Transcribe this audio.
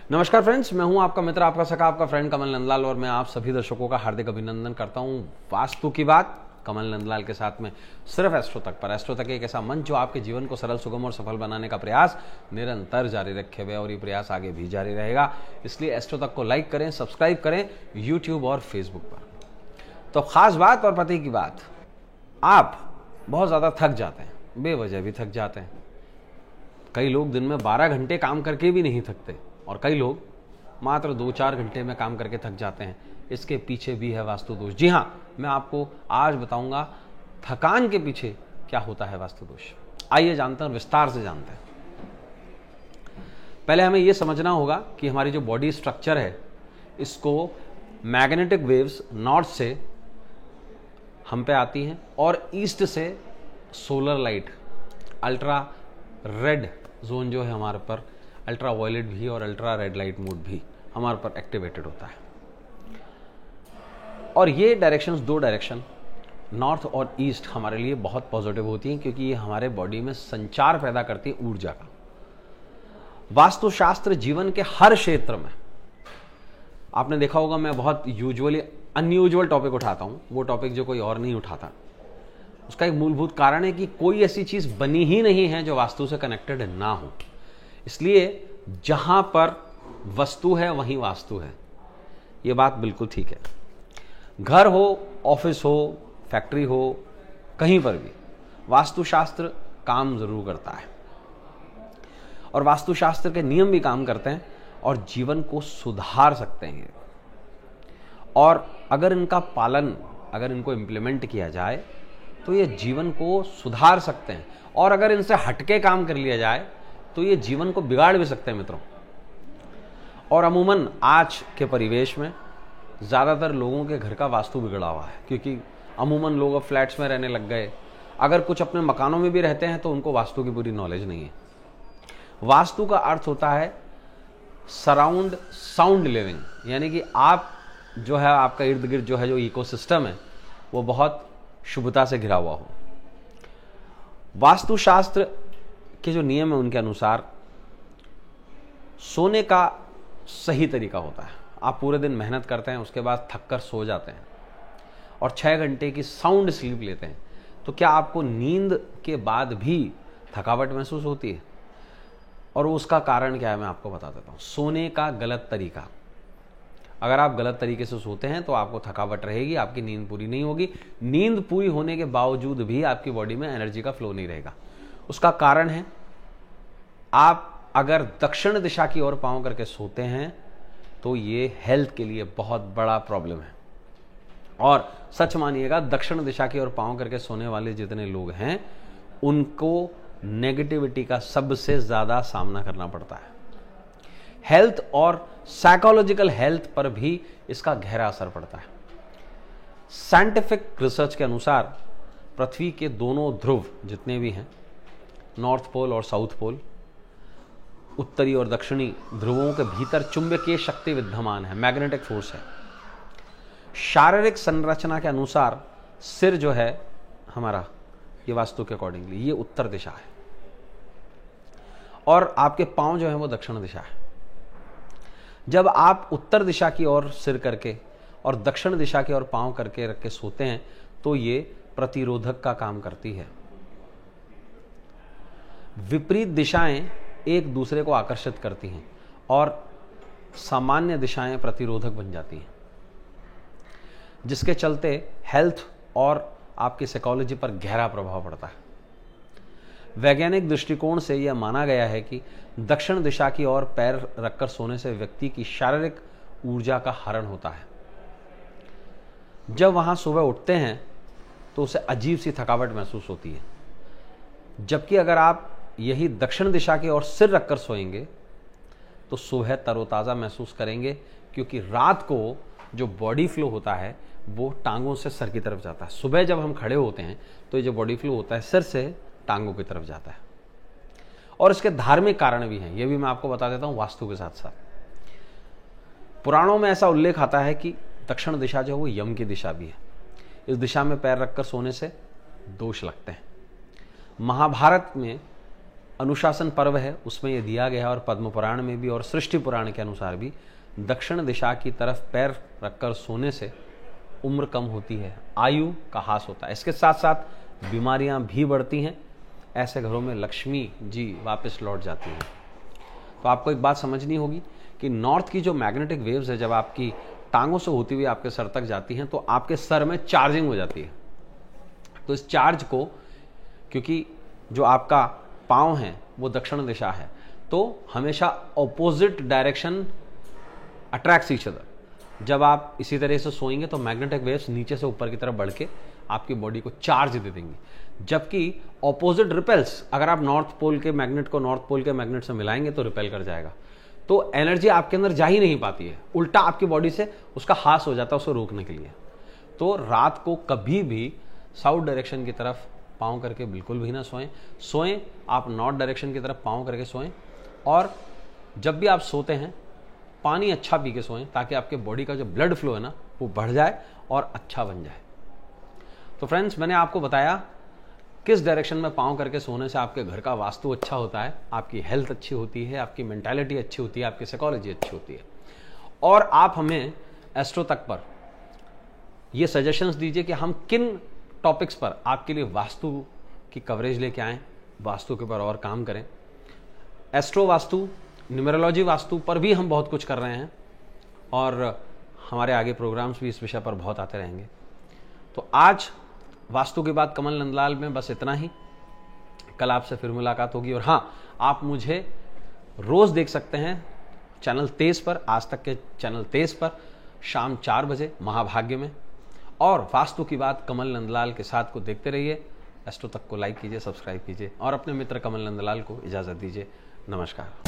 नमस्कार फ्रेंड्स, मैं हूं आपका मित्र, आपका सखा, आपका फ्रेंड कमल नंदलाल और मैं आप सभी दर्शकों का हार्दिक अभिनंदन करता हूं वास्तु की बात कमल नंदलाल के साथ में सिर्फ एस्ट्रो तक पर। एस्ट्रो तक एक ऐसा मंच जो आपके जीवन को सरल, सुगम और सफल बनाने का प्रयास निरंतर जारी रखे हुए और ये प्रयास आगे भी जारी रहेगा। इसलिए एस्ट्रो तक को लाइक करें, सब्सक्राइब करें यूट्यूब और फेसबुक पर। तो खास बात और पते की बात, आप बहुत ज़्यादा थक जाते हैं, बेवजह भी थक जाते हैं। कई लोग दिन में 12 घंटे काम करके भी नहीं थकते और कई लोग मात्र 2-4 घंटे में काम करके थक जाते हैं। इसके पीछे भी है वास्तु दोष। जी हाँ, मैं आपको आज बताऊंगा थकान के पीछे क्या होता है वास्तु दोष। आइए जानते हैं और विस्तार से जानते हैं। पहले हमें यह समझना होगा कि हमारी जो बॉडी स्ट्रक्चर है, इसको मैग्नेटिक वेव्स नॉर्थ से हम पे आती हैं और ईस्ट से solar light, ultra red zone जो है हमारे पर, अल्ट्रा वायलेट भी और अल्ट्रा रेड लाइट मोड भी हमारे पर एक्टिवेटेड होता है। और ये डायरेक्शंस, दो डायरेक्शन नॉर्थ और ईस्ट हमारे लिए बहुत पॉजिटिव होती हैं क्योंकि ये हमारे बॉडी में संचार पैदा करती है ऊर्जा का। वास्तुशास्त्र जीवन के हर क्षेत्र में, आपने देखा होगा मैं बहुत यूजुअली अनयूजुअल टॉपिक उठाता हूं, वो टॉपिक जो कोई और नहीं उठाता। उसका एक मूलभूत कारण है कि कोई ऐसी चीज बनी ही नहीं है जो वास्तु से कनेक्टेड ना हो। इसलिए जहां पर वस्तु है वहीं वास्तु है, यह बात बिल्कुल ठीक है। घर हो, ऑफिस हो, फैक्ट्री हो, कहीं पर भी वास्तुशास्त्र काम जरूर करता है और वास्तुशास्त्र के नियम भी काम करते हैं और जीवन को सुधार सकते हैं। और अगर इनका पालन, अगर इनको इम्प्लीमेंट किया जाए तो ये जीवन को सुधार सकते हैं और अगर इनसे हटके काम कर लिया जाए तो ये जीवन को बिगाड़ भी सकते हैं मित्रों। और अमूमन आज के परिवेश में ज़्यादातर लोगों के घर का वास्तु बिगड़ा हुआ है क्योंकि अमूमन लोग अब फ्लैट्स में रहने लग गए। अगर कुछ अपने मकानों में भी रहते हैं तो उनको वास्तु की पूरी नॉलेज नहीं है। वास्तु का अर्थ होता है सराउंड साउंड लिविंग, यानी कि आप जो है, आपका इर्द गिर्द जो है, जो इकोसिस्टम है, वो बहुत शुभता से घिरा हुआ हो। वास्तुशास्त्र के जो नियम है उनके अनुसार सोने का सही तरीका होता है। आप पूरे दिन मेहनत करते हैं, उसके बाद थक कर सो जाते हैं और 6 घंटे की साउंड स्लीप लेते हैं, तो क्या आपको नींद के बाद भी थकावट महसूस होती है? और उसका कारण क्या है मैं आपको बता देता हूं। सोने का गलत तरीका, अगर आप गलत तरीके से सोते हैं तो आपको थकावट रहेगी, आपकी नींद पूरी नहीं होगी। नींद पूरी होने के बावजूद भी आपकी बॉडी में एनर्जी का फ्लो नहीं रहेगा। उसका कारण है, आप अगर दक्षिण दिशा की ओर पांव करके सोते हैं तो ये हेल्थ के लिए बहुत बड़ा प्रॉब्लम है। और सच मानिएगा, दक्षिण दिशा की ओर पांव करके सोने वाले जितने लोग हैं उनको नेगेटिविटी का सबसे ज्यादा सामना करना पड़ता है। हेल्थ और साइकोलॉजिकल हेल्थ पर भी इसका गहरा असर पड़ता है। साइंटिफिक रिसर्च के अनुसार पृथ्वी के दोनों ध्रुव जितने भी हैं, नॉर्थ पोल और साउथ पोल, उत्तरी और दक्षिणी ध्रुवों के भीतर चुंबकीय शक्ति विद्यमान है, मैग्नेटिक फोर्स है। शारीरिक संरचना के अनुसार सिर जो है हमारा, ये वास्तु के अकॉर्डिंगली ये उत्तर दिशा है और आपके पांव जो है वो दक्षिण दिशा है। जब आप उत्तर दिशा की ओर सिर करके और दक्षिण दिशा की ओर पांव करके रख के सोते हैं तो ये प्रतिरोधक का काम करती है। विपरीत दिशाएं एक दूसरे को आकर्षित करती हैं और सामान्य दिशाएं प्रतिरोधक बन जाती हैं, जिसके चलते हेल्थ और आपकी साइकोलॉजी पर गहरा प्रभाव पड़ता है। वैज्ञानिक दृष्टिकोण से यह माना गया है कि दक्षिण दिशा की ओर पैर रखकर सोने से व्यक्ति की शारीरिक ऊर्जा का हरण होता है। जब वहां सुबह उठते हैं तो उसे अजीब सी थकावट महसूस होती है, जबकि अगर आप यही दक्षिण दिशा की ओर सिर रखकर सोएंगे तो सुबह तरोताज़ा महसूस करेंगे क्योंकि रात को जो बॉडी फ्लो होता है वो टांगों से सर की तरफ जाता है। सुबह जब हम खड़े होते हैं तो ये जो बॉडी फ्लो होता है सिर से टांगों की तरफ जाता है। और इसके धार्मिक कारण भी हैं, ये भी मैं आपको बता देता हूं वास्तु के साथ साथ। पुराणों में ऐसा उल्लेख आता है कि दक्षिण दिशा जो है वो यम की दिशा भी है। इस दिशा में पैर रखकर सोने से दोष लगते हैं। महाभारत में अनुशासन पर्व है, उसमें ये दिया गया है, और पद्म पुराण में भी और सृष्टि पुराण के अनुसार भी दक्षिण दिशा की तरफ पैर रखकर सोने से उम्र कम होती है, आयु का ह्रास होता है। इसके साथ साथ बीमारियां भी बढ़ती हैं। ऐसे घरों में लक्ष्मी जी वापस लौट जाती हैं। तो आपको एक बात समझनी होगी कि नॉर्थ की जो मैग्नेटिक वेव्स है, जब आपकी टांगों से होती हुई आपके सर तक जाती हैं तो आपके सर में चार्जिंग हो जाती है। तो इस चार्ज को, क्योंकि जो आपका पाँव है वो दक्षिण दिशा है, तो हमेशा opposite direction attracts each other. जब आप इसी तरह से सोएंगे तो मैग्नेटिक वेव्स नीचे से ऊपर की तरफ बढ़ के आपकी बॉडी को चार्ज दे देंगी, जबकि ऑपोजिट रिपेल्स। अगर आप नॉर्थ पोल के मैग्नेट को नॉर्थ पोल के मैग्नेट से मिलाएंगे तो रिपेल कर जाएगा, तो एनर्जी आपके अंदर जा ही नहीं पाती है, उल्टा आपकी बॉडी से उसका ह्रास हो जाता है उसे रोकने के लिए। तो रात को कभी भी साउथ डायरेक्शन की तरफ पाँव करके बिल्कुल भी ना सोएं आप नॉर्थ डायरेक्शन की तरफ पाँव करके सोएं। और जब भी आप सोते हैं पानी अच्छा पी के सोएं, ताकि आपके बॉडी का जो ब्लड फ्लो है ना वो बढ़ जाए और अच्छा बन जाए। तो फ्रेंड्स, मैंने आपको बताया किस डायरेक्शन में पाँव करके सोने से आपके घर का वास्तु अच्छा होता है, आपकी हेल्थ अच्छी होती है, आपकी मेंटालिटी अच्छी होती है, आपकी साइकोलॉजी अच्छी होती है। और आप हमें एस्ट्रो तक पर ये सजेशंस दीजिए कि हम किन टॉपिक्स पर आपके लिए वास्तु की कवरेज लेके आएँ, वास्तु के ऊपर और काम करें। एस्ट्रो वास्तु, न्यूमरोलॉजी वास्तु पर भी हम बहुत कुछ कर रहे हैं, और हमारे आगे प्रोग्राम्स भी इस विषय पर बहुत आते रहेंगे। तो आज वास्तु के बाद कमल नंदलाल में बस इतना ही। कल आपसे फिर मुलाकात होगी। और हाँ, आप मुझे रोज देख सकते हैं चैनल 23 पर, आज तक के चैनल 23 पर शाम 4 बजे महाभाग्य में। और वास्तु की बात कमल नंदलाल के साथ को देखते रहिए। एस्ट्रो तक को लाइक कीजिए, सब्सक्राइब कीजिए और अपने मित्र कमल नंदलाल को इजाजत दीजिए। नमस्कार।